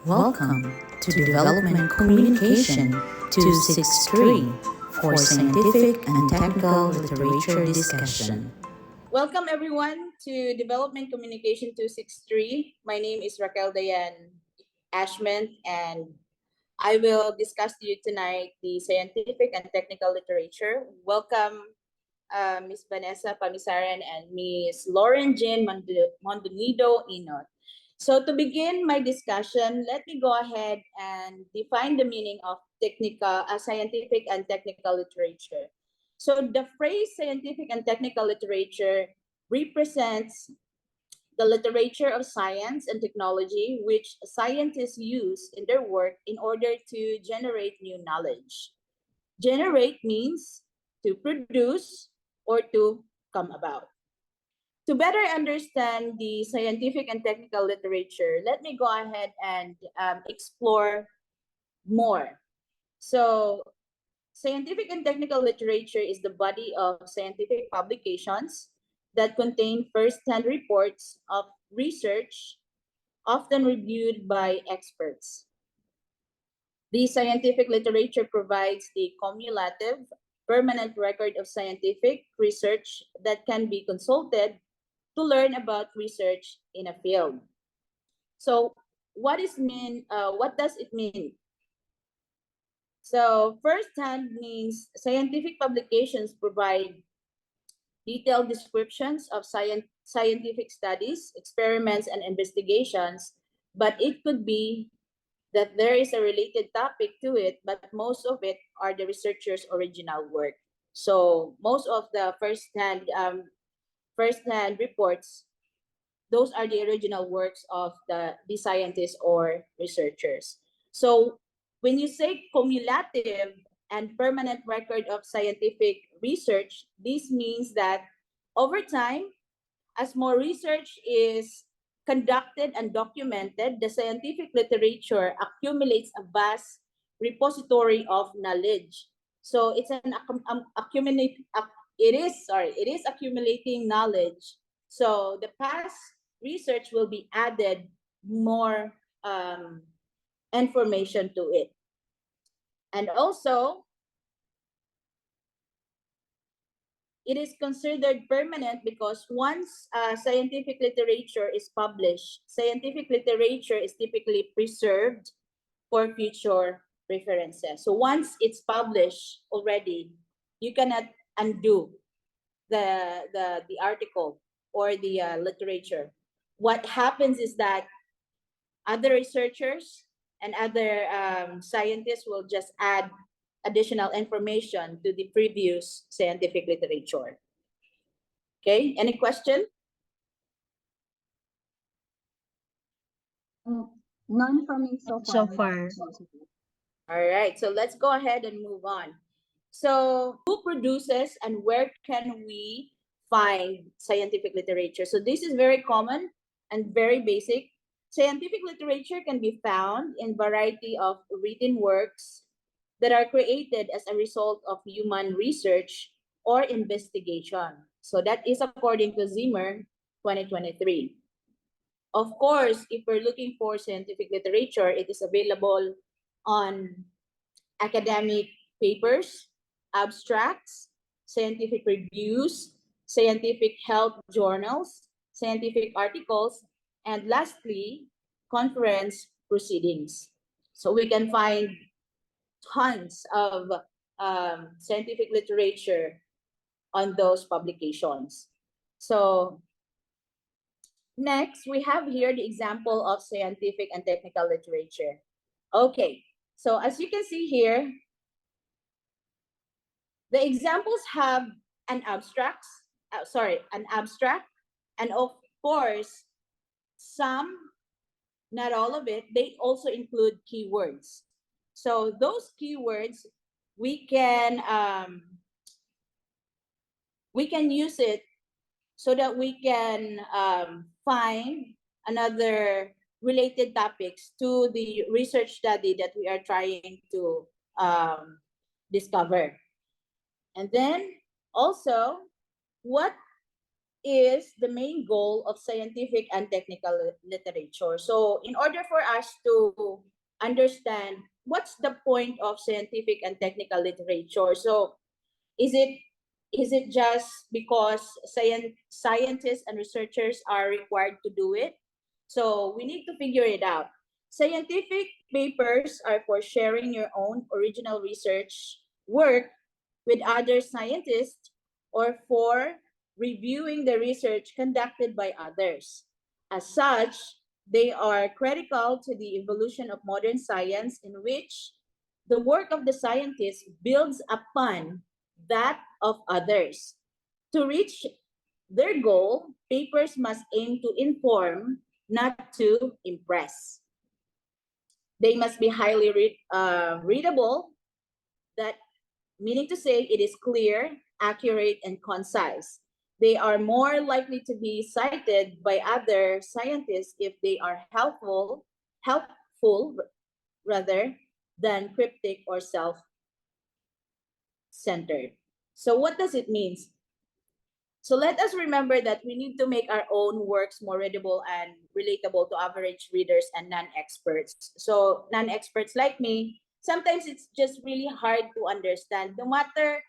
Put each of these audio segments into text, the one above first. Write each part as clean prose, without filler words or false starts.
Welcome to Development Communication 263 for Scientific and Technical Literature Discussion. Welcome everyone to Development Communication 263. My name is Raquel Dayan Ashman, and I will discuss to you tonight the scientific and technical literature. Welcome Ms. Vanessa Pamisaran and Ms. Lauren Jean Mondonido Inot. So to begin my discussion, let me go ahead and define the meaning of scientific and technical literature. So the phrase scientific and technical literature represents the literature of science and technology which scientists use in their work in order to generate new knowledge. Generate means to produce or to come about. To better understand the scientific and technical literature, let me go ahead and explore more. So, scientific and technical literature is the body of scientific publications that contain first-hand reports of research, often reviewed by experts. The scientific literature provides the cumulative, permanent record of scientific research that can be consulted to learn about research in a field. So, what does it mean? So, first-hand means scientific publications provide detailed descriptions of scientific studies, experiments, and investigations, but it could be that there is a related topic to it, but most of it are the researcher's original work. So most of the first-hand reports, those are the original works of the scientists or researchers. So when you say cumulative and permanent record of scientific research, this means that over time, as more research is conducted and documented, the scientific literature accumulates a vast repository of knowledge. So it's it is accumulating knowledge. So the past research will be added more information to it. And also, it is considered permanent because once scientific literature is published, scientific literature is typically preserved for future references. So once it's published already, you cannot undo the article or the literature. What happens is that other researchers and other scientists will just add additional information to the previous scientific literature. Okay, any question? None for me so far. All right, so let's go ahead and move on. So who produces and where can we find scientific literature? So this is very common and very basic. Scientific literature can be found in variety of written works that are created as a result of human research or investigation. So that is according to Zimmer 2023. Of course, if we're looking for scientific literature, it is available on academic papers, abstracts, scientific reviews, scientific health journals, scientific articles, and lastly, conference proceedings. So we can find tons of scientific literature on those publications. So next, we have here the example of scientific and technical literature. Okay, so as you can see here, the examples have an abstract, and of course, some, not all of it, they also include keywords. So those keywords, we can use it so that we can find another related topics to the research study that we are trying to discover. And then also, what is the main goal of scientific and technical literature. So in order for us to understand what's the point of scientific and technical literature, so is it just because scientists and researchers are required to do it? So we need to figure it out. Scientific papers are for sharing your own original research work with other scientists or for reviewing the research conducted by others. As such, they are critical to the evolution of modern science, in which the work of the scientist builds upon that of others. To reach their goal, papers must aim to inform, not to impress. They must be highly readable, that meaning to say it is clear, accurate, and concise. They are more likely to be cited by other scientists if they are helpful rather than cryptic or self-centered. So what does it mean? So let us remember that we need to make our own works more readable and relatable to average readers and non-experts. So non-experts like me, sometimes it's just really hard to understand. No matter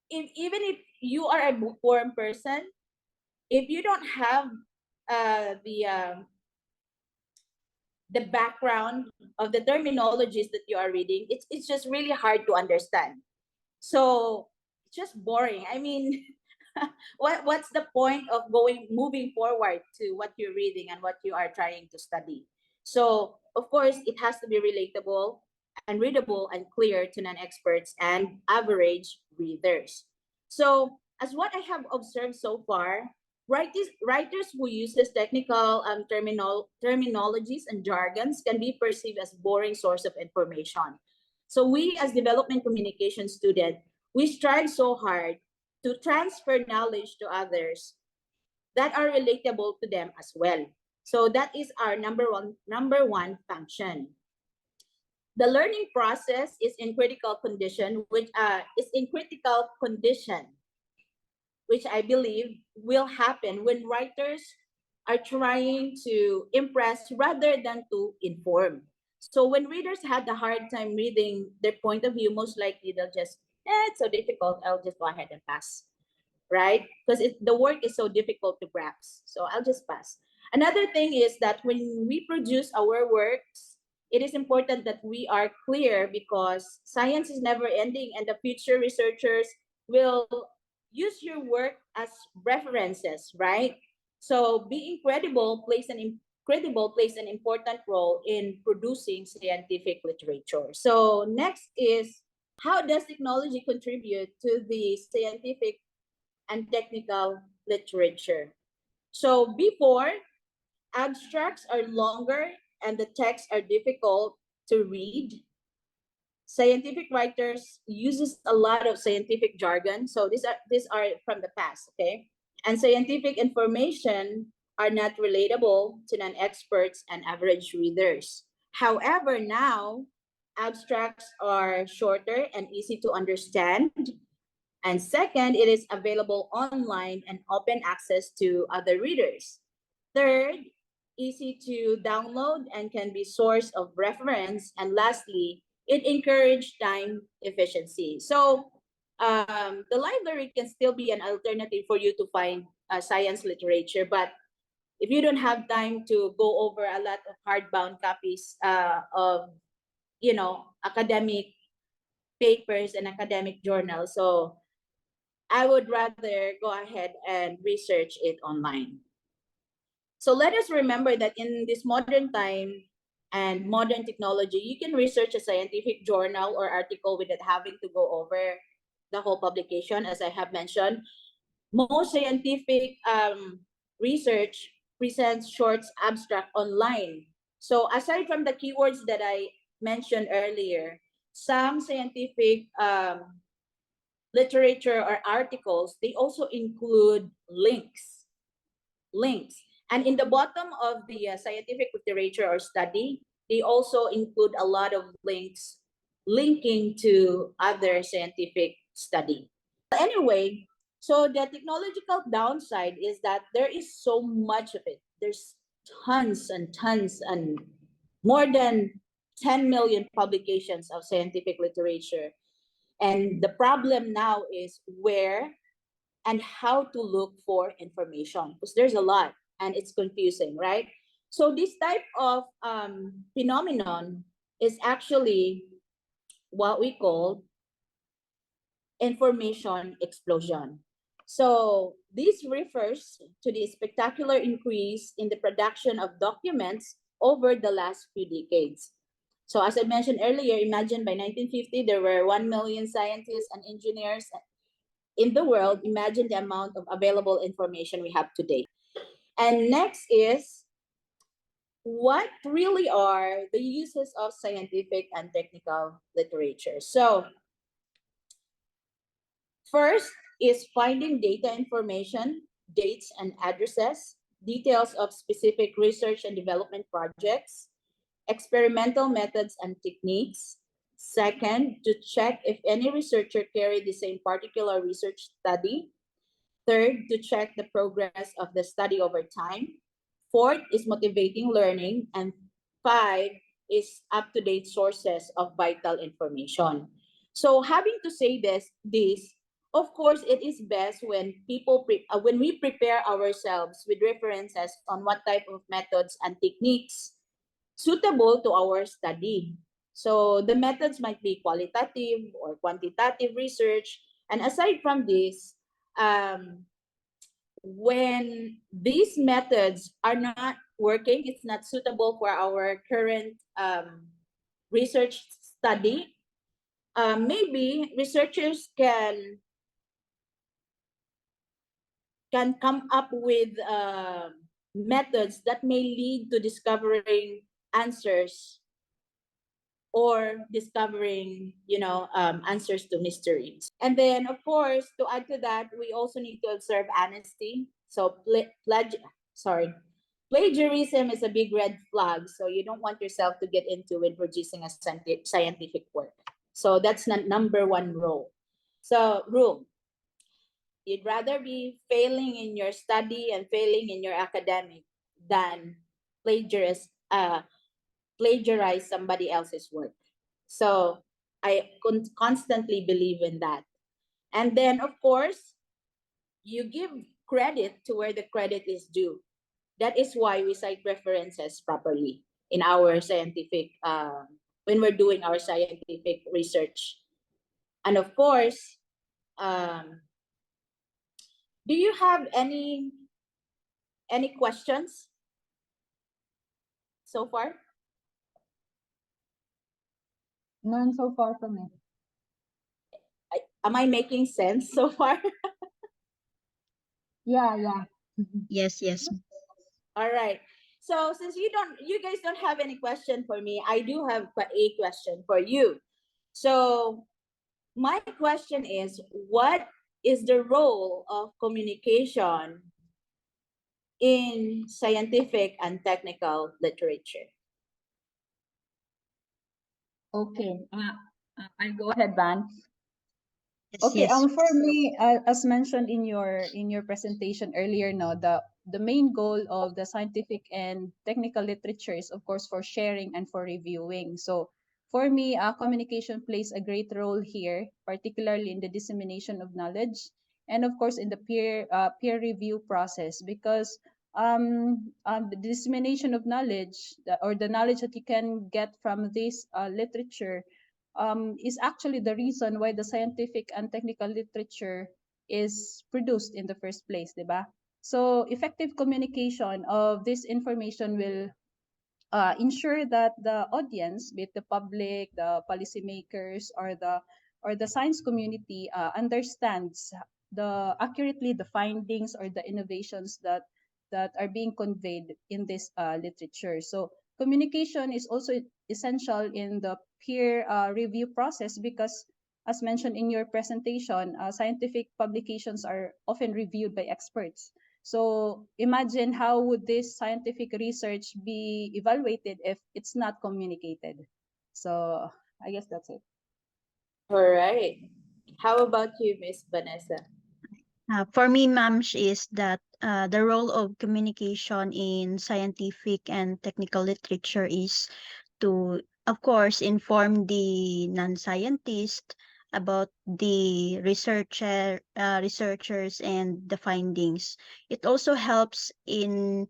if even if you are a bookworm person, if you don't have uh, the uh, the background of the terminologies that you are reading, it's just really hard to understand. So it's just boring. I mean, what's the point of moving forward to what you're reading and what you are trying to study? So of course it has to be relatable and readable and clear to non-experts and average readers. So as what I have observed so far, writers who uses technical terminologies and jargons can be perceived as boring source of information. So we as development communication student, we strive so hard to transfer knowledge to others that are relatable to them as well. So that is our number one function. The learning process is in critical condition, which I believe will happen when writers are trying to impress rather than to inform. So when readers had a hard time reading their point of view, most likely they'll just, it's so difficult, I'll just go ahead and pass, right? Because the work is so difficult to grasp. So I'll just pass. Another thing is that when we produce our works, it is important that we are clear, because science is never ending and the future researchers will use your work as references, right? So being credible plays an important role in producing scientific literature. So next is, how does technology contribute to the scientific and technical literature? So before, abstracts are longer and the texts are difficult to read. Scientific writers uses a lot of scientific jargon. So these are from the past, okay? And scientific information are not relatable to non-experts and average readers. However, now abstracts are shorter and easy to understand. And second, it is available online and open access to other readers. Third, easy to download and can be source of reference. And lastly, it encouraged time efficiency. So the library can still be an alternative for you to find science literature, but if you don't have time to go over a lot of hardbound copies of, academic papers and academic journals, so I would rather go ahead and research it online. So let us remember that in this modern time and modern technology, you can research a scientific journal or article without having to go over the whole publication. As I have mentioned, most scientific research presents short abstract online. So aside from the keywords that I mentioned earlier, some scientific literature or articles, they also include links. And in the bottom of the scientific literature or study, they also include a lot of links linking to other scientific study. Anyway, So the technological downside is that there is so much of it. There's tons and tons and more than 10 million publications of scientific literature. And the problem now is where and how to look for information, because there's a lot and it's confusing, right? So this type of phenomenon is actually what we call information explosion. So this refers to the spectacular increase in the production of documents over the last few decades. So as I mentioned earlier, imagine by 1950, there were 1 million scientists and engineers in the world. Imagine the amount of available information we have today. And next is, what really are the uses of scientific and technical literature? So first is finding data information, dates and addresses, details of specific research and development projects, experimental methods and techniques. Second, to check if any researcher carried the same particular research study. Third, to check the progress of the study over time. Fourth is motivating learning. And five is up-to-date sources of vital information. So having to say this, of course, it is best when when we prepare ourselves with references on what type of methods and techniques suitable to our study. So the methods might be qualitative or quantitative research. And aside from this, um, when these methods are not working, it's not suitable for our current research study, maybe researchers can come up with methods that may lead to discovering answers or discovering, answers to mysteries. And then, of course, to add to that, we also need to observe honesty. So, plagiarism is a big red flag. So you don't want yourself to get into when producing a scientific work. So that's the number one rule. So rule, you'd rather be failing in your study and failing in your academic than plagiarize somebody else's work. So I constantly believe in that. And then, of course, you give credit to where the credit is due. That is why we cite references properly in our scientific, when we're doing our scientific research. And of course, do you have any questions so far? None so far from me. Am I making sense so far? Yeah. Yes, yes. All right. So since you guys don't have any question for me, I do have a question for you. So my question is, what is the role of communication in scientific and technical literature? Okay. I'll go ahead, Van. Yes, Okay, yes. for me, as mentioned in your presentation earlier, no, the main goal of the scientific and technical literature is, of course, for sharing and for reviewing. So, for me, communication plays a great role here, particularly in the dissemination of knowledge, and of course in the peer review process, because the dissemination of knowledge, or the knowledge that you can get from this literature, is actually the reason why the scientific and technical literature is produced in the first place, diba? So effective communication of this information will ensure that the audience, be it the public, the policymakers, or the science community, understands accurately the findings or the innovations that are being conveyed in this literature. So communication is also essential in the peer review process because, as mentioned in your presentation, scientific publications are often reviewed by experts. So imagine how would this scientific research be evaluated if it's not communicated. So I guess that's it. All right. How about you, Miss Vanessa? For me, ma'am, is that the role of communication in scientific and technical literature is to, of course, inform the non-scientist about the researchers and the findings. It also helps in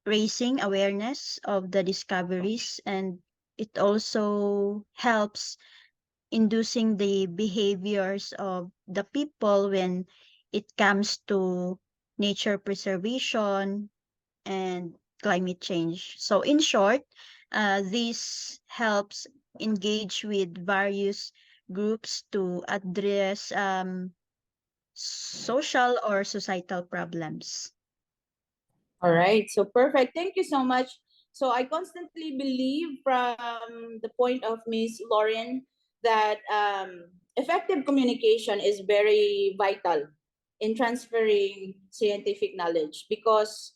raising awareness of the discoveries, and it also helps inducing the behaviors of the people when it comes to nature preservation and climate change. So in short, this helps engage with various groups to address social or societal problems. All right, so perfect. Thank you so much. So I constantly believe from the point of Miss Lauren that effective communication is very vital in transferring scientific knowledge because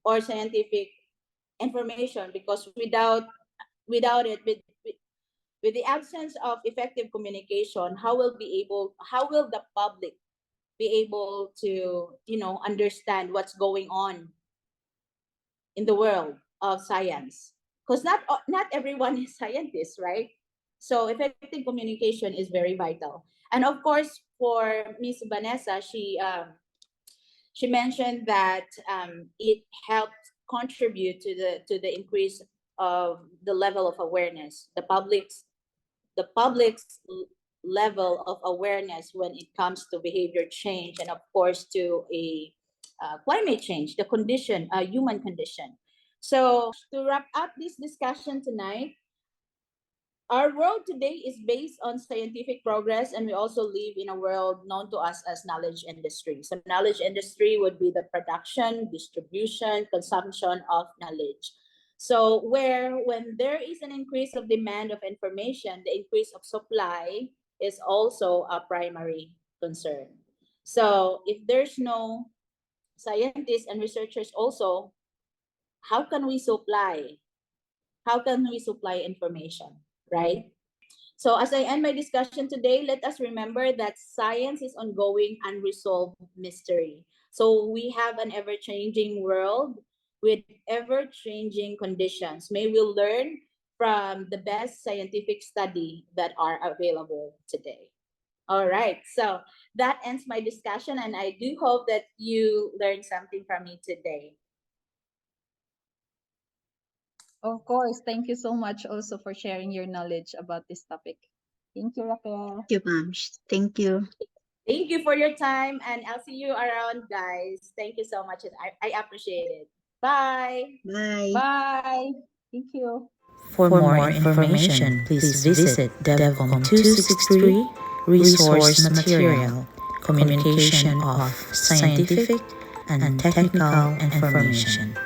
or scientific information because without it with the absence of effective communication how will the public be able to understand what's going on in the world of science because not everyone is scientist, right? So effective communication is very vital. And of course for Miss Vanessa, she mentioned that it helped contribute to the increase of the level of awareness, the public's level of awareness when it comes to behavior change and of course to a climate change, the condition, human condition. So to wrap up this discussion tonight, our world today is based on scientific progress, and we also live in a world known to us as knowledge industry. So knowledge industry would be the production, distribution, consumption of knowledge. So when there is an increase of demand of information, the increase of supply is also a primary concern. So if there's no scientists and researchers also, how can we supply? How can we supply information, right? So as I end my discussion today, let us remember that science is ongoing unresolved mystery. So we have an ever-changing world with ever-changing conditions. May we learn from the best scientific study that are available today. All right, so that ends my discussion, and I do hope that you learned something from me today. Of course. Thank you so much also for sharing your knowledge about this topic. Thank you, Raquel. Thank you, ma'am. Thank you. Thank you for your time, and I'll see you around, guys. Thank you so much. I appreciate it. Bye. Bye. Bye. Thank you. For more information, please visit DevCom 263 Resource Material, Communication of Scientific and Technical Information.